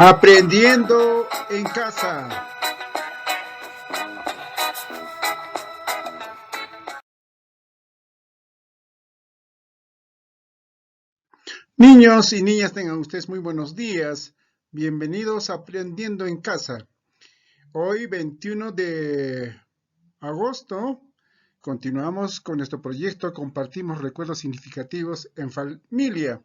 Aprendiendo en casa. Niños y niñas, tengan ustedes muy buenos días. Bienvenidos a Aprendiendo en casa. Hoy, 21 de agosto, continuamos con nuestro proyecto Compartimos recuerdos significativos en familia.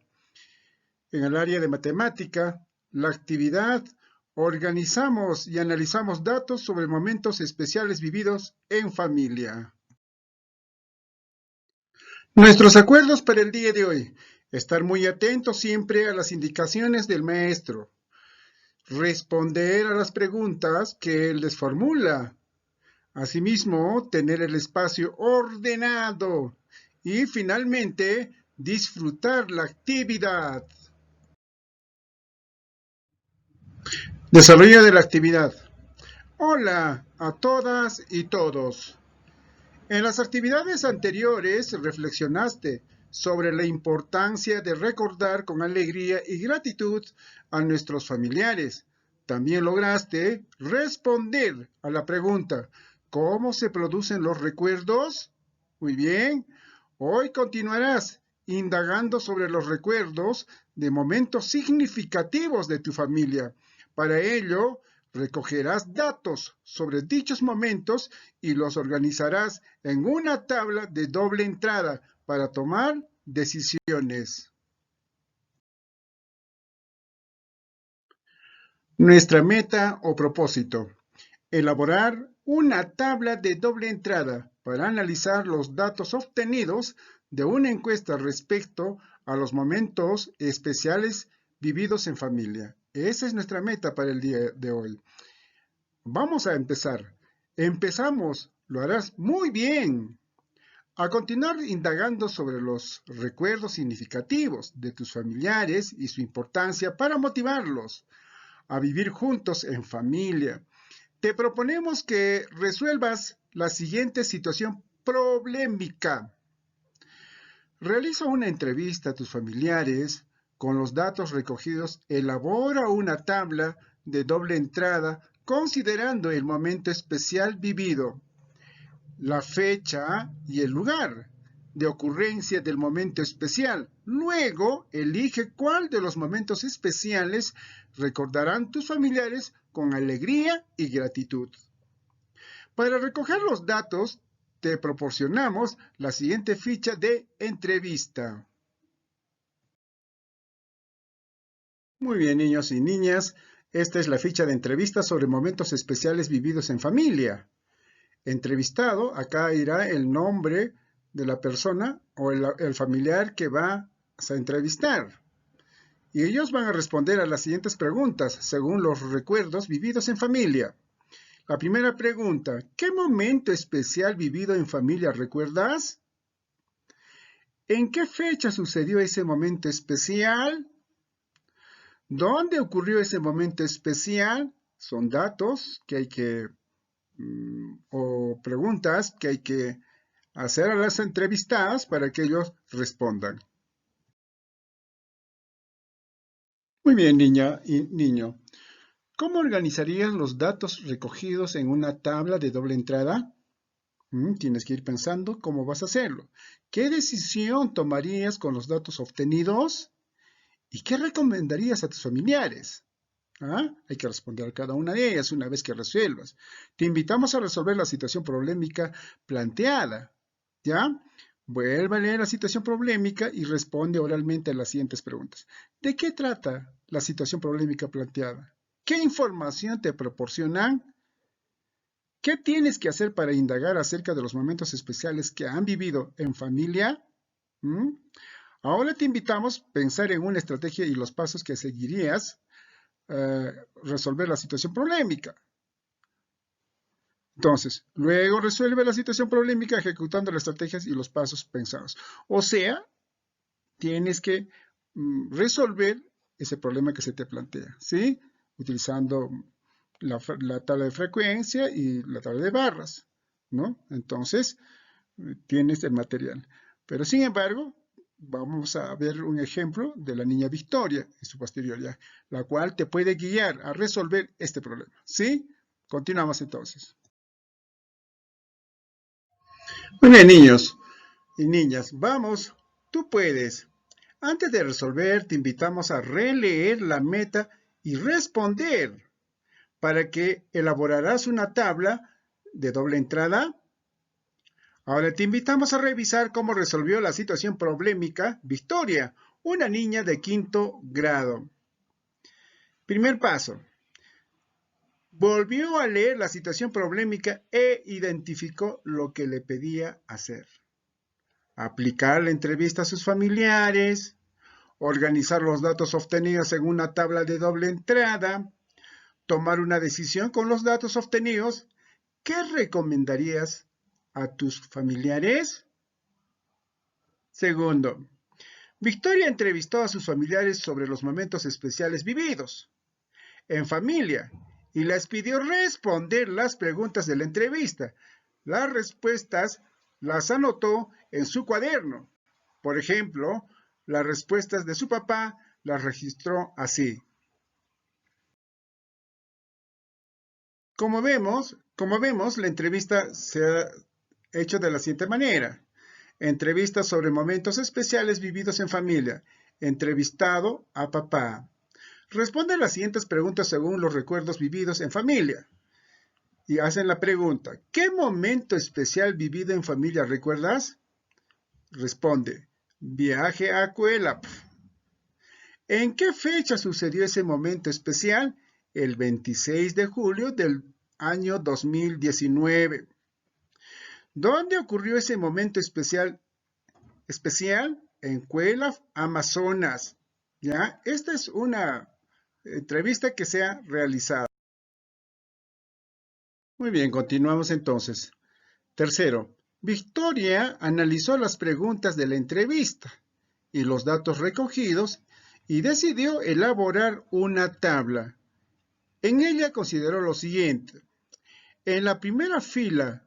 En el área de matemática, la actividad organizamos y analizamos datos sobre momentos especiales vividos en familia. Nuestros acuerdos para el día de hoy. Estar muy atentos siempre a las indicaciones del maestro. Responder a las preguntas que él les formula. Asimismo, tener el espacio ordenado. Y finalmente, disfrutar la actividad. Desarrollo de la actividad. Hola a todas y todos. En las actividades anteriores reflexionaste sobre la importancia de recordar con alegría y gratitud a nuestros familiares. También lograste responder a la pregunta, ¿cómo se producen los recuerdos? Muy bien. Hoy continuarás indagando sobre los recuerdos de momentos significativos de tu familia. Para ello, recogerás datos sobre dichos momentos y los organizarás en una tabla de doble entrada para tomar decisiones. Nuestra meta o propósito. Elaborar una tabla de doble entrada para analizar los datos obtenidos de una encuesta respecto a los momentos especiales vividos en familia. Esa es nuestra meta para el día de hoy. Vamos a empezar. Empezamos. Lo harás muy bien. A continuar indagando sobre los recuerdos significativos de tus familiares y su importancia para motivarlos a vivir juntos en familia, te proponemos que resuelvas la siguiente situación problemática. Realiza una entrevista a tus familiares. Con los datos recogidos, elabora una tabla de doble entrada considerando el momento especial vivido, la fecha y el lugar de ocurrencia del momento especial. Luego, elige cuál de los momentos especiales recordarán tus familiares con alegría y gratitud. Para recoger los datos, te proporcionamos la siguiente ficha de entrevista. Muy bien, niños y niñas, esta es la ficha de entrevista sobre momentos especiales vividos en familia. Entrevistado, acá irá el nombre de la persona o el familiar que va a entrevistar. Y ellos van a responder a las siguientes preguntas según los recuerdos vividos en familia. La primera pregunta, ¿qué momento especial vivido en familia recuerdas? ¿En qué fecha sucedió ese momento especial? ¿Dónde ocurrió ese momento especial? Son datos que hay que, o preguntas que hay que hacer a las entrevistadas para que ellos respondan. Muy bien, niña y niño. ¿Cómo organizarías los datos recogidos en una tabla de doble entrada? Tienes que ir pensando cómo vas a hacerlo. ¿Qué decisión tomarías con los datos obtenidos? ¿Y qué recomendarías a tus familiares? Hay que responder a cada una de ellas una vez que resuelvas. Te invitamos a resolver la situación problemática planteada. ¿Ya? Vuelve a leer la situación problemática y responde oralmente a las siguientes preguntas. ¿De qué trata la situación problemática planteada? ¿Qué información te proporcionan? ¿Qué tienes que hacer para indagar acerca de los momentos especiales que han vivido en familia? ¿Mm? Ahora te invitamos a pensar en una estrategia y los pasos que seguirías resolver la situación problemática. Entonces, luego resuelve la situación problemática ejecutando las estrategias y los pasos pensados. O sea, tienes que resolver ese problema que se te plantea, ¿sí? Utilizando la tabla de frecuencia y la tabla de barras, ¿no? Entonces, tienes el material. Pero sin embargo, vamos a ver un ejemplo de la niña Victoria en su posterior, ¿ya? La cual te puede guiar a resolver este problema, ¿sí? Continuamos entonces. Muy bien, niños y niñas, vamos, tú puedes. Antes de resolver, te invitamos a releer la meta y responder para que elaborarás una tabla de doble entrada. Ahora te invitamos a revisar cómo resolvió la situación problemática Victoria, una niña de quinto grado. Primer paso. Volvió a leer la situación problemática e identificó lo que le pedía hacer. Aplicar la entrevista a sus familiares, organizar los datos obtenidos en una tabla de doble entrada, tomar una decisión con los datos obtenidos. ¿Qué recomendarías a tus familiares? Segundo, Victoria entrevistó a sus familiares sobre los momentos especiales vividos en familia y les pidió responder las preguntas de la entrevista. Las respuestas las anotó en su cuaderno. Por ejemplo, las respuestas de su papá las registró así. Como vemos, la entrevista se ha hecho de la siguiente manera. Entrevista sobre momentos especiales vividos en familia. Entrevistado a papá. Responde las siguientes preguntas según los recuerdos vividos en familia. Y hacen la pregunta, ¿qué momento especial vivido en familia recuerdas? Responde, viaje a Cuelap. ¿En qué fecha sucedió ese momento especial? El 26 de julio del año 2019. ¿Dónde ocurrió ese momento especial? En Cuelap, Amazonas. ¿Ya? Esta es una entrevista que se ha realizado. Muy bien, continuamos entonces. Tercero, Victoria analizó las preguntas de la entrevista y los datos recogidos y decidió elaborar una tabla. En ella consideró lo siguiente. En la primera fila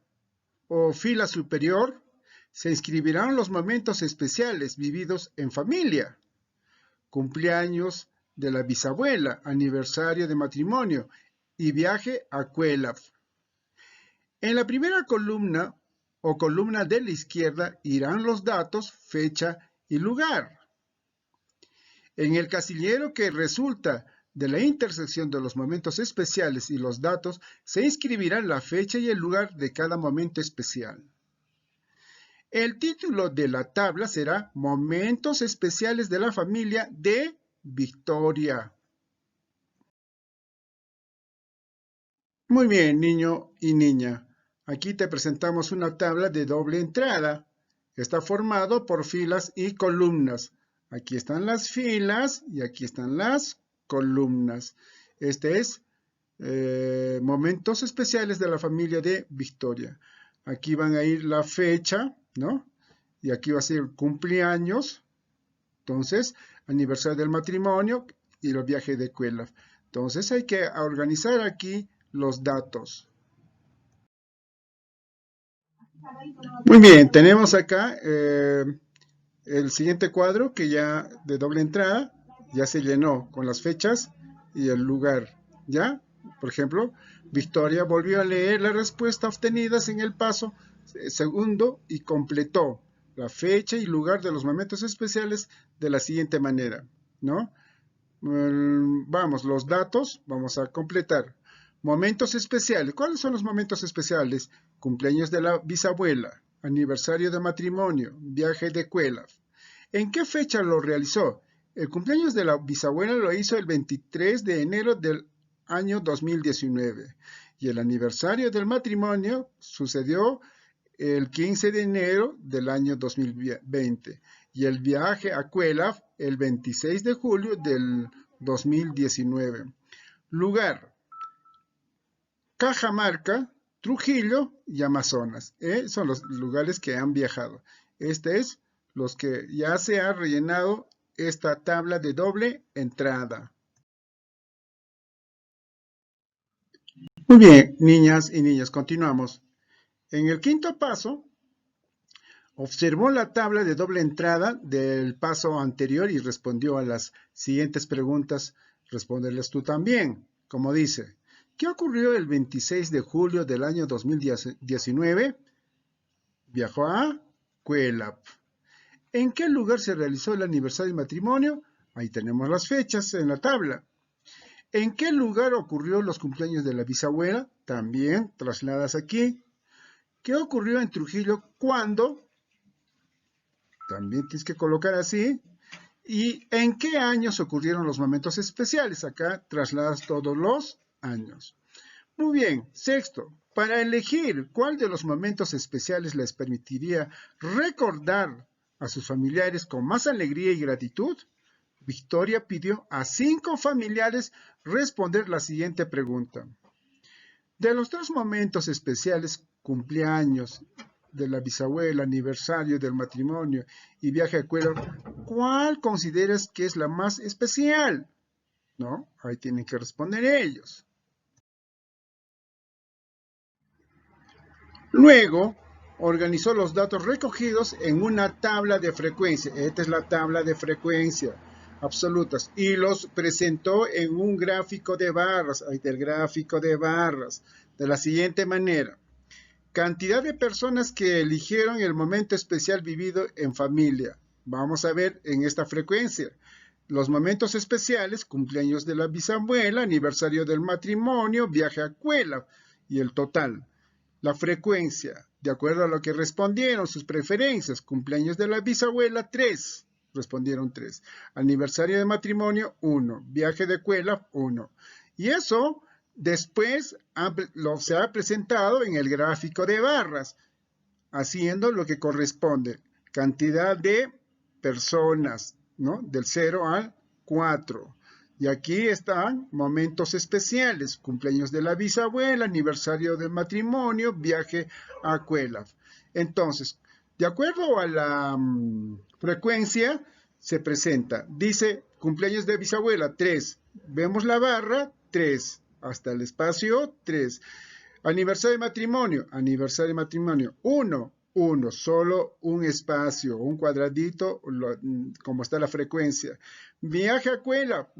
o fila superior se inscribirán los momentos especiales vividos en familia. Cumpleaños de la bisabuela, aniversario de matrimonio y viaje a Cuelap. En la primera columna o columna de la izquierda irán los datos, fecha y lugar. En el casillero que resulta de la intersección de los momentos especiales y los datos, se inscribirán la fecha y el lugar de cada momento especial. El título de la tabla será Momentos especiales de la familia de Victoria. Muy bien, niño y niña. Aquí te presentamos una tabla de doble entrada. Está formado por filas y columnas. Aquí están las filas y aquí están las columnas. Este es momentos especiales de la familia de Victoria. Aquí van a ir la fecha, ¿no? Y aquí va a ser cumpleaños. Entonces, aniversario del matrimonio y el viaje de Cuelap. Entonces hay que organizar aquí los datos. Muy bien, tenemos acá el siguiente cuadro que ya de doble entrada ya se llenó con las fechas y el lugar. ¿Ya? Por ejemplo, Victoria volvió a leer las respuestas obtenidas en el paso segundo y completó la fecha y lugar de los momentos especiales de la siguiente manera, ¿no? Vamos, los datos, vamos a completar. Momentos especiales. ¿Cuáles son los momentos especiales? Cumpleaños de la bisabuela, aniversario de matrimonio, viaje de Cuelap. ¿En qué fecha lo realizó? El cumpleaños de la bisabuela lo hizo el 23 de enero del año 2019 y el aniversario del matrimonio sucedió el 15 de enero del año 2020 y el viaje a Cuelap el 26 de julio del 2019. Lugar: Cajamarca, Trujillo y Amazonas. Son los lugares que han viajado. Este es los que ya se ha rellenado esta tabla de doble entrada. Muy bien, niñas y niños, continuamos. En el quinto paso, Observó la tabla de doble entrada del paso anterior y respondió a las siguientes preguntas. Responderles tú también, como dice. ¿Qué ocurrió el 26 de julio del año 2019? Viajó a Cuelap. ¿En qué lugar se realizó el aniversario de matrimonio? Ahí tenemos las fechas en la tabla. ¿En qué lugar ocurrió los cumpleaños de la bisabuela? También trasladas aquí. ¿Qué ocurrió en Trujillo? ¿Cuándo? También tienes que colocar así. ¿Y en qué años ocurrieron los momentos especiales? Acá trasladas todos los años. Muy bien. Sexto, para elegir cuál de los momentos especiales les permitiría recordar a sus familiares con más alegría y gratitud, Victoria pidió a 5 familiares responder la siguiente pregunta. De los 3 momentos especiales, cumpleaños de la bisabuela, aniversario del matrimonio y viaje a Ecuador, ¿cuál consideras que es la más especial? ¿No? Ahí tienen que responder ellos. Luego, organizó los datos recogidos en una tabla de frecuencia. Esta es la tabla de frecuencia absolutas. Y los presentó en un gráfico de barras. Ahí está el gráfico de barras. De la siguiente manera. Cantidad de personas que eligieron el momento especial vivido en familia. Vamos a ver en esta frecuencia. Los momentos especiales, cumpleaños de la bisabuela, aniversario del matrimonio, viaje a Cuelap y el total. La frecuencia, de acuerdo a lo que respondieron, sus preferencias, cumpleaños de la bisabuela, 3. Respondieron 3. Aniversario de matrimonio, 1. Viaje de Cuelap, 1. Y eso después se ha presentado en el gráfico de barras, haciendo lo que corresponde. Cantidad de personas, ¿no? Del 0 al 4. Y aquí están momentos especiales, cumpleaños de la bisabuela, aniversario del matrimonio, viaje a Cuelap. Entonces, de acuerdo a la frecuencia, se presenta. Dice, cumpleaños de bisabuela, 3. Vemos la barra, 3. Hasta el espacio, 3. Aniversario de matrimonio, 1. 1, solo un espacio, un cuadradito, como está la frecuencia. Viaje a Cuelap.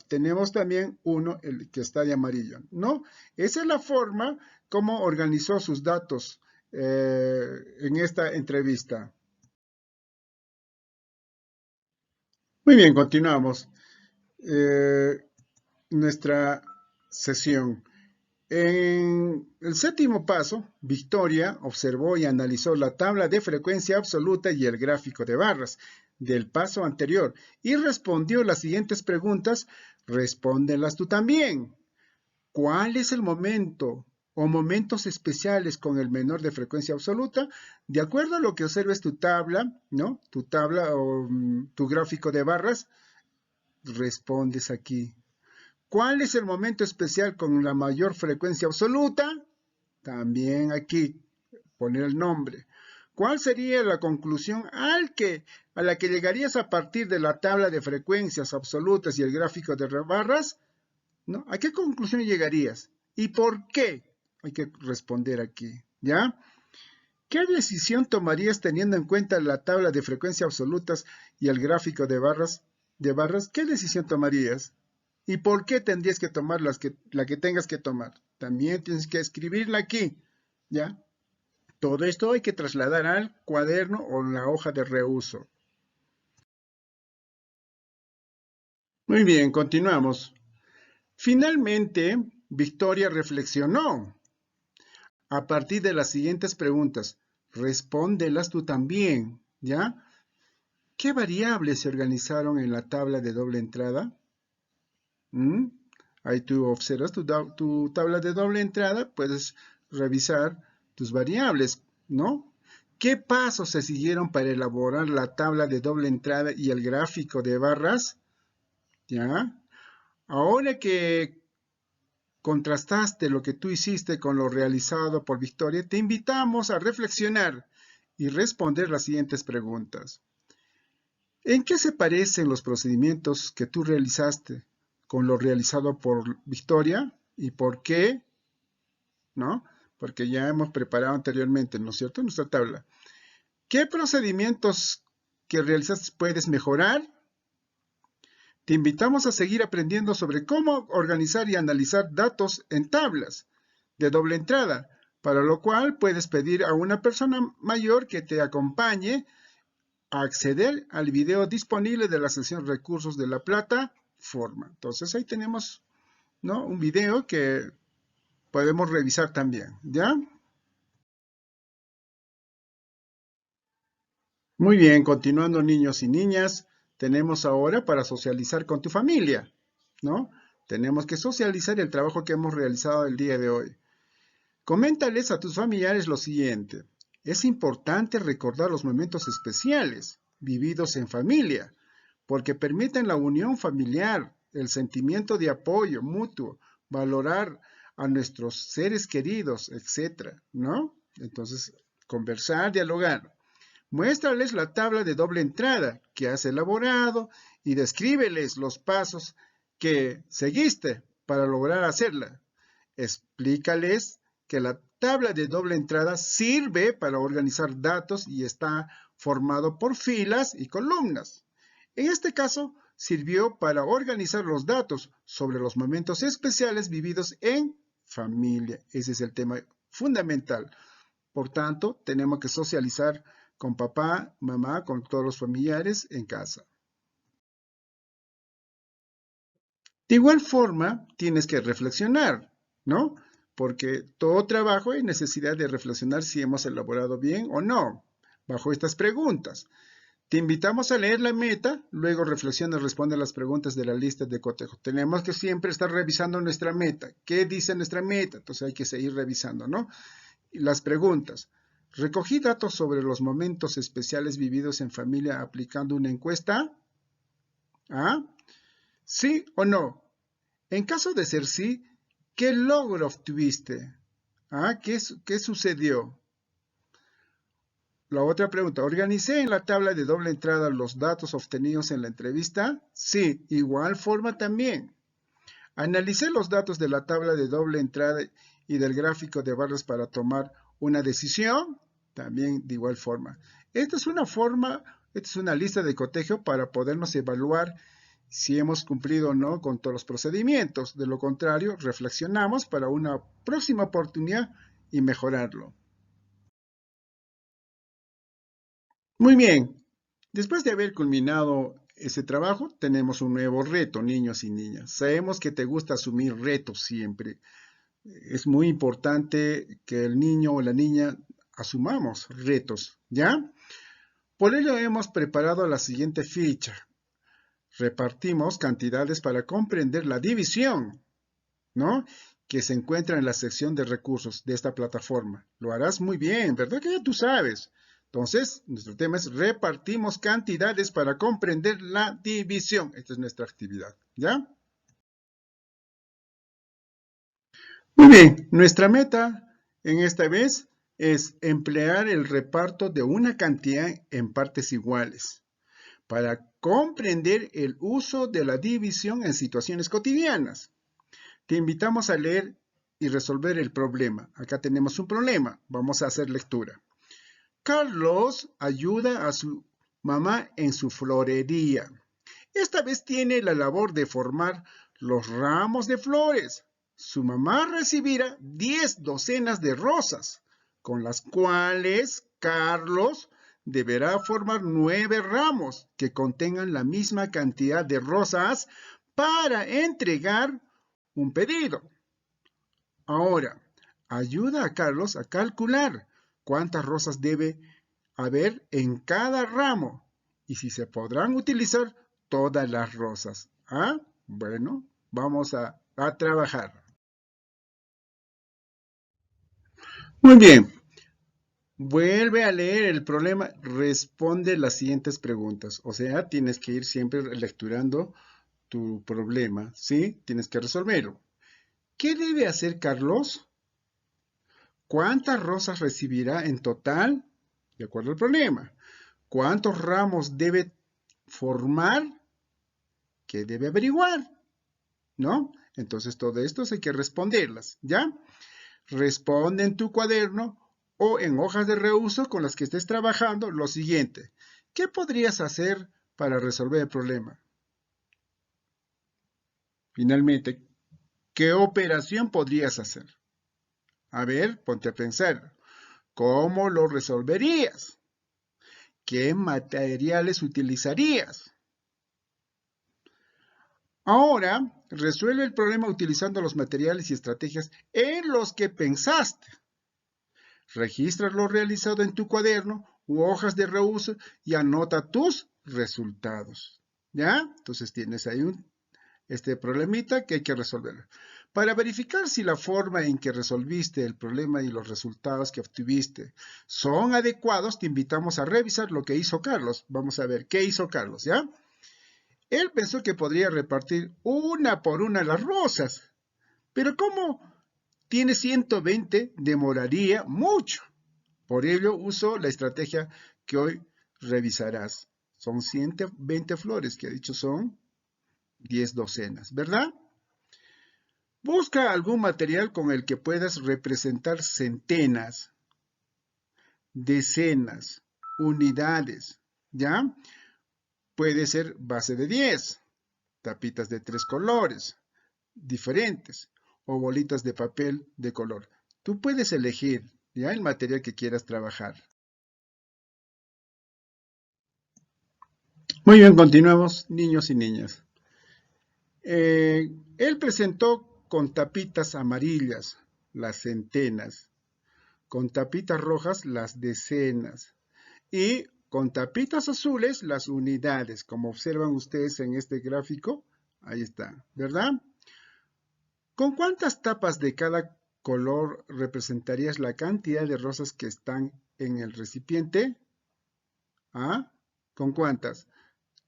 Tenemos también 1, el que está de amarillo, ¿no? Esa es la forma como organizó sus datos en esta entrevista. Muy bien, continuamos nuestra sesión. En el séptimo paso, Victoria observó y analizó la tabla de frecuencia absoluta y el gráfico de barras del paso anterior y respondió las siguientes preguntas. Respóndelas tú también. ¿Cuál es el momento o momentos especiales con el menor de frecuencia absoluta? De acuerdo a lo que observes tu tabla, ¿no? Tu tabla o tu gráfico de barras, respondes aquí. ¿Cuál es el momento especial con la mayor frecuencia absoluta? También aquí, poner el nombre. ¿Cuál sería la conclusión a la que llegarías a partir de la tabla de frecuencias absolutas y el gráfico de barras? ¿No? ¿A qué conclusión llegarías? ¿Y por qué? Hay que responder aquí, ¿ya? ¿Qué decisión tomarías teniendo en cuenta la tabla de frecuencias absolutas y el gráfico de barras? ¿Qué decisión tomarías? ¿Y por qué tendrías que tomar la que tengas que tomar? También tienes que escribirla aquí, ¿ya? Todo esto hay que trasladar al cuaderno o la hoja de reuso. Muy bien, continuamos. Finalmente, Victoria reflexionó. A partir de las siguientes preguntas, respóndelas tú también, ¿ya? ¿Qué variables se organizaron en la tabla de doble entrada? Ahí tú observas tu tabla de doble entrada, puedes revisar tus variables, ¿no? ¿Qué pasos se siguieron para elaborar la tabla de doble entrada y el gráfico de barras? ¿Ya? Ahora que contrastaste lo que tú hiciste con lo realizado por Victoria, te invitamos a reflexionar y responder las siguientes preguntas. ¿En qué se parecen los procedimientos que tú realizaste con lo realizado por Victoria y por qué? ¿No? Porque ya hemos preparado anteriormente, ¿no es cierto?, nuestra tabla. ¿Qué procedimientos que realizas puedes mejorar? Te invitamos a seguir aprendiendo sobre cómo organizar y analizar datos en tablas de doble entrada, para lo cual puedes pedir a una persona mayor que te acompañe a acceder al video disponible de la sección recursos de la plataforma. Entonces ahí tenemos, ¿no?, un video que podemos revisar también, ¿ya? Muy bien, continuando niños y niñas, tenemos ahora para socializar con tu familia, ¿no? Tenemos que socializar el trabajo que hemos realizado el día de hoy. Coméntales a tus familiares lo siguiente. Es importante recordar los momentos especiales vividos en familia, porque permiten la unión familiar, el sentimiento de apoyo mutuo, valorar a nuestros seres queridos, etcétera, ¿no? Entonces, conversar, dialogar. Muéstrales la tabla de doble entrada que has elaborado y descríbeles los pasos que seguiste para lograr hacerla. Explícales que la tabla de doble entrada sirve para organizar datos y está formado por filas y columnas. En este caso, sirvió para organizar los datos sobre los momentos especiales vividos en familia. Ese es el tema fundamental. Por tanto, tenemos que socializar con papá, mamá, con todos los familiares en casa. De igual forma, tienes que reflexionar, ¿no? Porque todo trabajo hay necesidad de reflexionar si hemos elaborado bien o no, bajo estas preguntas. Te invitamos a leer la meta, luego reflexiona y responde a las preguntas de la lista de cotejo. Tenemos que siempre estar revisando nuestra meta. ¿Qué dice nuestra meta? Entonces hay que seguir revisando, ¿no? Y las preguntas. Recogí datos sobre los momentos especiales vividos en familia aplicando una encuesta. ¿Ah? ¿Sí o no? En caso de ser sí, ¿qué logro obtuviste? ¿Ah? ¿Qué sucedió? La otra pregunta, ¿organicé en la tabla de doble entrada los datos obtenidos en la entrevista? Sí, igual forma también. ¿Analicé los datos de la tabla de doble entrada y del gráfico de barras para tomar una decisión? También de igual forma. Esta es una forma, esta es una lista de cotejo para podernos evaluar si hemos cumplido o no con todos los procedimientos. De lo contrario, reflexionamos para una próxima oportunidad y mejorarlo. Muy bien, después de haber culminado ese trabajo, tenemos un nuevo reto, niños y niñas. Sabemos que te gusta asumir retos siempre. Es muy importante que el niño o la niña asumamos retos, ¿ya? Por ello hemos preparado la siguiente ficha. Repartimos cantidades para comprender la división, ¿no?, que se encuentra en la sección de recursos de esta plataforma. Lo harás muy bien, ¿verdad que ya tú sabes? Entonces, nuestro tema es repartimos cantidades para comprender la división. Esta es nuestra actividad, ¿ya? Muy bien, nuestra meta en esta vez es emplear el reparto de una cantidad en partes iguales para comprender el uso de la división en situaciones cotidianas. Te invitamos a leer y resolver el problema. Acá tenemos un problema. Vamos a hacer lectura. Carlos ayuda a su mamá en su florería. Esta vez tiene la labor de formar los ramos de flores. Su mamá recibirá 10 docenas de rosas, con las cuales Carlos deberá formar 9 ramos que contengan la misma cantidad de rosas para entregar un pedido. Ahora, ayuda a Carlos a calcular cuántas rosas debe haber en cada ramo y si se podrán utilizar todas las rosas. ¿Ah? Bueno, vamos a trabajar. Muy bien. Vuelve a leer el problema, responde las siguientes preguntas. O sea, tienes que ir siempre lecturando tu problema, ¿sí? Tienes que resolverlo. ¿Qué debe hacer Carlos? ¿Cuántas rosas recibirá en total? De acuerdo al problema. ¿Cuántos ramos debe formar? ¿Qué debe averiguar? ¿No? Entonces todo esto hay que responderlas, ¿ya? Responde en tu cuaderno o en hojas de reuso con las que estés trabajando lo siguiente. ¿Qué podrías hacer para resolver el problema? Finalmente, ¿qué operación podrías hacer? A ver, ponte a pensar. ¿Cómo lo resolverías? ¿Qué materiales utilizarías? Ahora, resuelve el problema utilizando los materiales y estrategias en los que pensaste. Registra lo realizado en tu cuaderno u hojas de reuso y anota tus resultados. ¿Ya? Entonces tienes ahí este problemita que hay que resolver. Para verificar si la forma en que resolviste el problema y los resultados que obtuviste son adecuados, te invitamos a revisar lo que hizo Carlos. Vamos a ver qué hizo Carlos, ¿ya? Él pensó que podría repartir una por una las rosas, pero como tiene 120, demoraría mucho. Por ello usó la estrategia que hoy revisarás. Son 120 flores, que ha dicho son 10 docenas, ¿verdad? Busca algún material con el que puedas representar centenas, decenas, unidades, ¿ya? Puede ser base de 10, tapitas de 3 colores diferentes o bolitas de papel de color. Tú puedes elegir, ¿ya? El material que quieras trabajar. Muy bien, continuamos, niños y niñas. Él presentó con tapitas amarillas las centenas, con tapitas rojas las decenas y con tapitas azules las unidades, como observan ustedes en este gráfico. Ahí está, ¿verdad? ¿Con cuántas tapas de cada color representarías la cantidad de rosas que están en el recipiente? ¿Ah? ¿Con cuántas?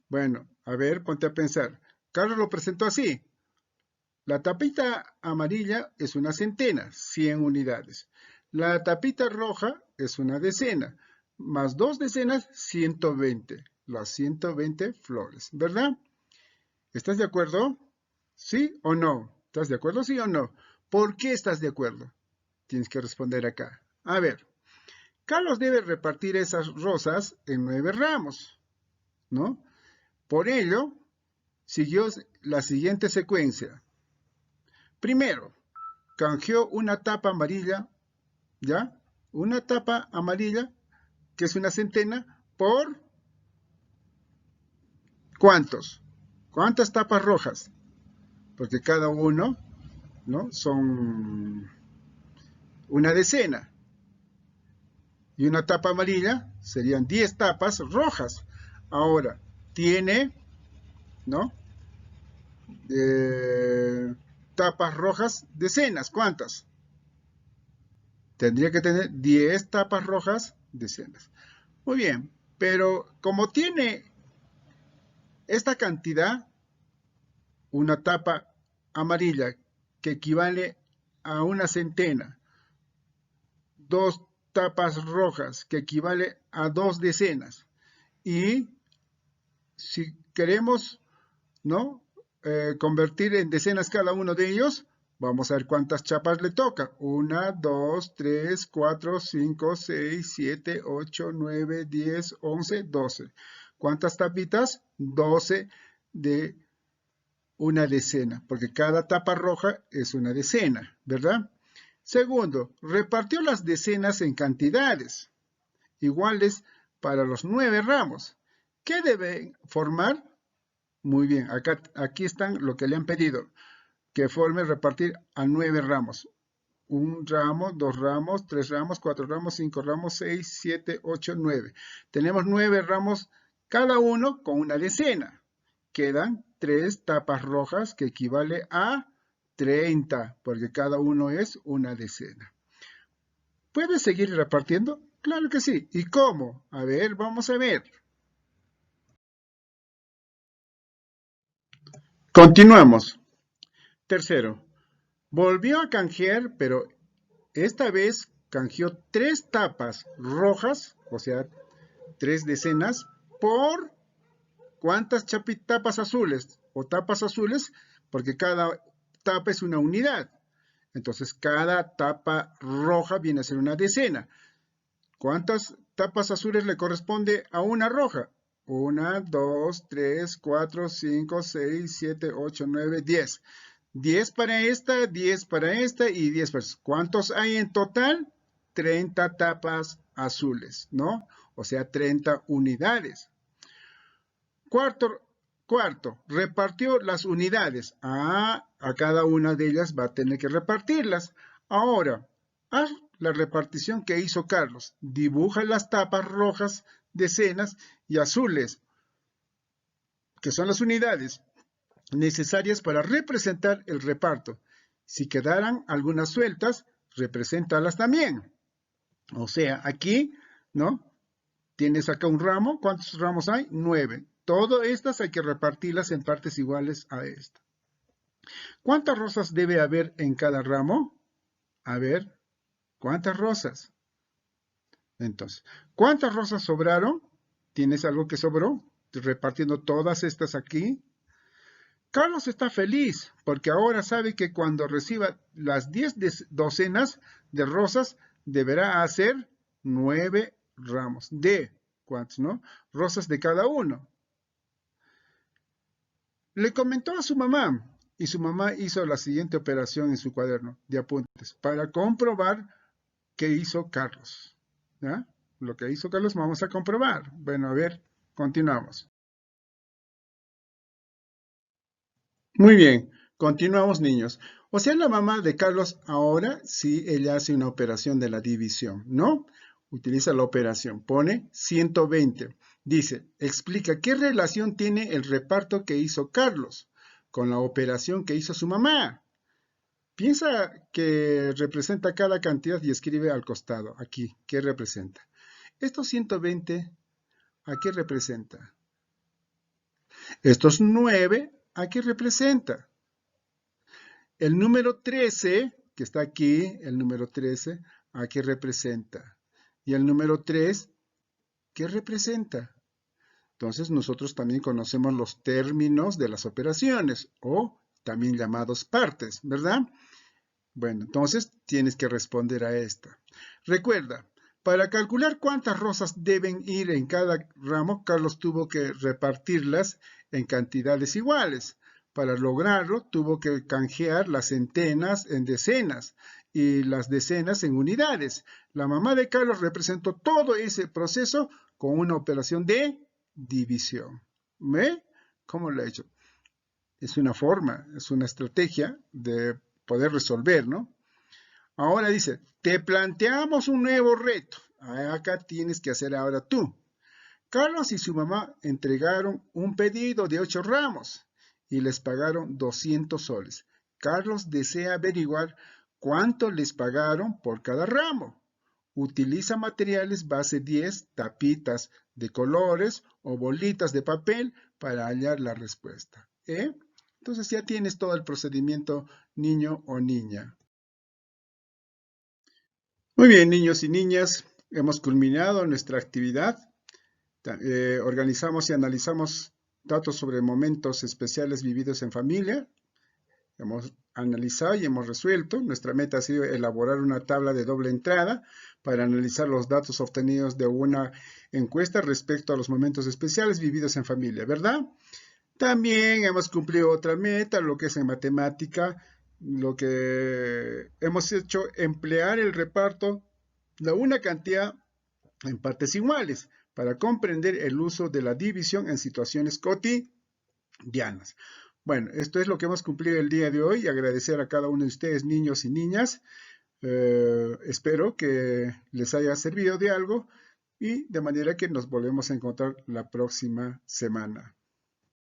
Bueno, a ver, ponte a pensar. Carlos lo presentó así. La tapita amarilla es una centena, 100 unidades. La tapita roja es una decena, más 2 decenas, 120. Las 120 flores, ¿verdad? ¿Estás de acuerdo? ¿Sí o no? ¿Estás de acuerdo, sí o no? ¿Por qué estás de acuerdo? Tienes que responder acá. A ver, Carlos debe repartir esas rosas en 9 ramos, ¿no? Por ello, siguió la siguiente secuencia. Primero, canjeó una tapa amarilla, ¿ya? Una tapa amarilla, que es una centena, por ¿cuántos? ¿Cuántas tapas rojas? Porque cada uno, ¿no? Son una decena. Y una tapa amarilla serían 10 tapas rojas. Ahora, tiene, ¿no? Tapas rojas, decenas. ¿Cuántas? Tendría que tener 10 tapas rojas, decenas. Muy bien, pero como tiene esta cantidad, una tapa amarilla que equivale a una centena, 2 tapas rojas que equivale a 2 decenas, y si queremos, ¿no? Convertir en decenas cada uno de ellos, vamos a ver cuántas chapas le toca. 1, 2, 3, 4, 5, 6, 7, 8, 9, 10, 11, 12. ¿Cuántas tapitas? 12 de una decena, porque cada tapa roja es una decena, ¿verdad? Segundo, repartió las decenas en cantidades iguales para los 9 ramos. ¿Qué deben formar? Muy bien, aquí están lo que le han pedido, que forme repartir a 9 ramos. 1 ramo, 2 ramos, 3 ramos, 4 ramos, 5 ramos, 6, 7, 8, 9. Tenemos 9 ramos cada uno con una decena. Quedan 3 tapas rojas que equivale a 30, porque cada uno es una decena. ¿Puedes seguir repartiendo? Claro que sí. ¿Y cómo? A ver, vamos a ver. Continuamos. Tercero, volvió a canjear, pero esta vez canjeó 3 tapas rojas, o sea, 3 decenas, por ¿cuántas tapas azules? O tapas azules, porque cada tapa es una unidad. Entonces, cada tapa roja viene a ser una decena. ¿Cuántas tapas azules le corresponde a una roja? 1, 2, 3, 4, 5, 6, 7, 8, 9, 10. 10 para esta, 10 para esta y 10 para esta. ¿Cuántos hay en total? 30 tapas azules, ¿no? O sea, 30 unidades. Cuarto, repartió las unidades. A cada una de ellas va a tener que repartirlas. Ahora, haz la repartición que hizo Carlos. Dibuja las tapas rojas, decenas y azules, que son las unidades necesarias para representar el reparto. Si quedaran algunas sueltas, represéntalas también. O sea, aquí, ¿no? Tienes acá un ramo. ¿Cuántos ramos hay? 9. Todas estas hay que repartirlas en partes iguales a esta. ¿Cuántas rosas debe haber en cada ramo? A ver, ¿cuántas rosas? Entonces, ¿cuántas rosas sobraron? ¿Tienes algo que sobró? Repartiendo todas estas aquí. Carlos está feliz porque ahora sabe que cuando reciba las 10 docenas de rosas deberá hacer 9 ramos de, ¿cuántos, no? Rosas de cada uno. Le comentó a su mamá y su mamá hizo la siguiente operación en su cuaderno de apuntes para comprobar qué hizo Carlos. ¿Ya? Lo que hizo Carlos vamos a comprobar. Bueno, a ver, continuamos. Muy bien, continuamos niños. O sea, la mamá de Carlos ahora sí ella hace una operación de la división, ¿no? Utiliza la operación, pone 120. Dice, explica qué relación tiene el reparto que hizo Carlos con la operación que hizo su mamá. Piensa que representa cada cantidad y escribe al costado, aquí, ¿qué representa? Estos 120, ¿a qué representa? Estos 9, ¿a qué representa? El número 13, que está aquí, el número 13, ¿a qué representa? Y el número 3, ¿qué representa? Entonces nosotros también conocemos los términos de las operaciones o también llamados partes, ¿verdad? Bueno, entonces tienes que responder a esta. Recuerda, para calcular cuántas rosas deben ir en cada ramo, Carlos tuvo que repartirlas en cantidades iguales. Para lograrlo, tuvo que canjear las centenas en decenas y las decenas en unidades. La mamá de Carlos representó todo ese proceso con una operación de división. ¿Ve? ¿Cómo lo ha hecho? Es una forma, es una estrategia de poder resolver, ¿no? Ahora dice, te planteamos un nuevo reto. Acá tienes que hacer ahora tú. Carlos y su mamá entregaron un pedido de 8 ramos y les pagaron 200 soles. Carlos desea averiguar cuánto les pagaron por cada ramo. Utiliza materiales base 10, tapitas de colores o bolitas de papel para hallar la respuesta. Entonces ya tienes todo el procedimiento, niño o niña. Muy bien, niños y niñas, hemos culminado nuestra actividad. Organizamos y analizamos datos sobre momentos especiales vividos en familia. Hemos analizado y hemos resuelto. Nuestra meta ha sido elaborar una tabla de doble entrada para analizar los datos obtenidos de una encuesta respecto a los momentos especiales vividos en familia, ¿verdad? También hemos cumplido otra meta, lo que es en matemática, lo que hemos hecho, emplear el reparto de una cantidad en partes iguales para comprender el uso de la división en situaciones cotidianas. Bueno, esto es lo que hemos cumplido el día de hoy. Agradecer a cada uno de ustedes, niños y niñas. Espero que les haya servido de algo y de manera que nos volvemos a encontrar la próxima semana.